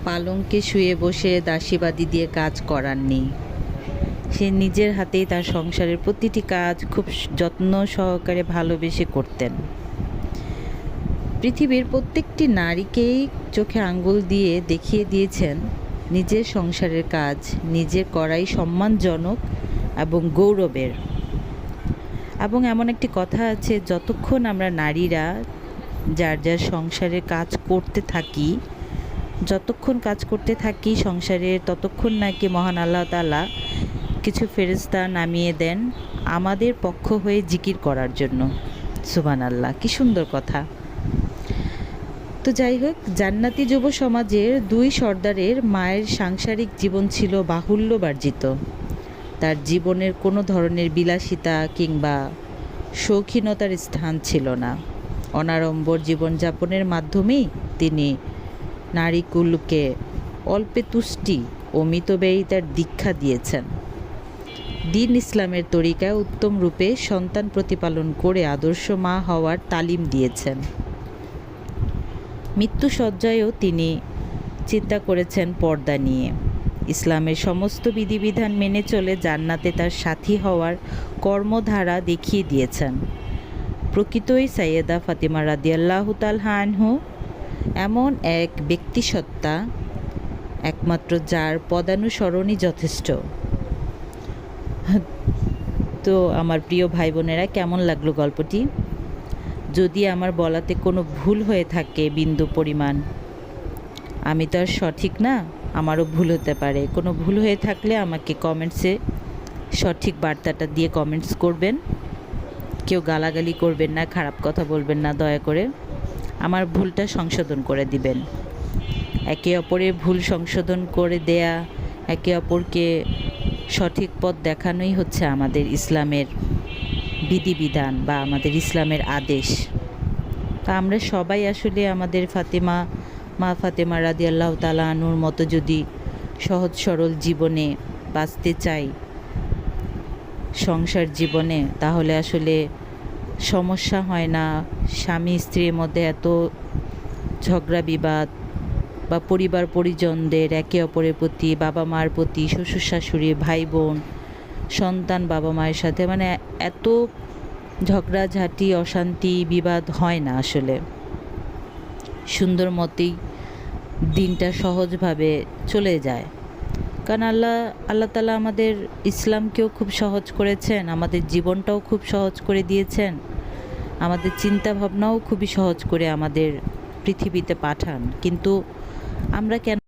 পালঙ্কে শুয়ে বসে দাসীবাদী দিয়ে কাজ করাননি। সে নিজের হাতেই তার সংসারের প্রতিটি কাজ খুব যত্ন সহকারে ভালোবেসে করতেন। পৃথিবীর প্রত্যেকটি নারীকেই চোখে আঙ্গুল দিয়ে দেখিয়ে দিয়েছেন নিজের সংসারের কাজ নিজের করাই সম্মানজনক এবং গৌরবের। এবং এমন একটি কথা আছে, যতক্ষণ আমরা নারীরা যার যার সংসারের কাজ করতে থাকি, যতক্ষণ কাজ করতে থাকি সংসারের, ততক্ষণ নাকি মহান আল্লাহ তাআলা কিছু ফেরেশতা নামিয়ে দেন আমাদের পক্ষ হয়ে জিকির করার জন্য। সুবহানাল্লাহ, কি সুন্দর কথা। তো যাই হোক, জান্নাতি যুব সমাজের দুই সর্দারের মায়ের সাংসারিক জীবন ছিল বাহুল্যবর্জিত। তার জীবনের কোনো ধরনের বিলাসিতা কিংবা শৌখিনতার স্থান ছিল না। অনাড়ম্বর জীবনযাপনের মাধ্যমেই তিনি নারীকুলকে অল্পে তুষ্টি ও মিতব্যয়িতার দীক্ষা দিয়েছেন। দ্বীন ইসলামের তরিকায় উত্তম রূপে সন্তান প্রতিপালন করে আদর্শ মা হওয়ার তালিম দিয়েছেন। মৃত্যুশয্যায়ও তিনি চিন্তা করেছেন পর্দা নিয়ে। ইসলামের সমস্ত বিধিবিধান মেনে চলে জান্নাতে তার সাথী হওয়ার কর্মধারা দেখিয়ে দিয়েছেন। প্রকৃতই সাইয়েদা ফাতিমা রাদিয়াল্লাহু তাআলা আনহু এমন এক ব্যক্তিসত্তা, একমাত্র যার পদানুসরণই যথেষ্ট। তো আমার প্রিয় ভাই বোনেরা, কেমন লাগলো গল্পটি? যদি আমার বলাতে কোনো ভুল হয়ে থাকে বিন্দু পরিমাণ, আমি তো আর সঠিক না, আমারও ভুল হতে পারে। কোনো ভুল হয়ে থাকলে আমাকে কমেন্টসে সঠিক বার্তাটা দিয়ে কমেন্টস করবেন। কেউ গালাগালি করবেন না, খারাপ কথা বলবেন না, দয়া করে আমার ভুলটা সংশোধন করে দিবেন। একে অপরের ভুল সংশোধন করে দেয়া, একে অপরকে সঠিক পথ দেখানোই হচ্ছে আমাদের ইসলামের বিধিবিধান বা আমাদের ইসলামের আদেশ। তা আমরা সবাই আসলে আমাদের মা ফাতেমা রাদিয়াল্লাহু তাআলা আনহুর মতো যদি সহজ সরল জীবনে বাঁচতে চাই, সংসার জীবনে, তাহলে আসলে সমস্যা হয় না। স্বামী স্ত্রীর মধ্যে এত ঝগড়া বিবাদ বা পরিবার পরিজনদের একে অপরের প্রতি, বাবা মার প্রতি, শ্বশুর শাশুড়ি, ভাই বোন, সন্তান বাবা মায়ের সাথে, মানে এত ঝগড়াঝাঁটি অশান্তি বিবাদ হয় না আসলে। সুন্দর মতেই দিনটা সহজভাবে চলে যায়। কারণ আল্লাহ তাআলা আমাদের ইসলামকেও খুব সহজ করেছেন, আমাদের জীবনটাও খুব সহজ করে দিয়েছেন, আমাদের চিন্তা ভাবনাও খুবই সহজ করে আমাদের পৃথিবীতে পাঠান। কিন্তু আমরা কেন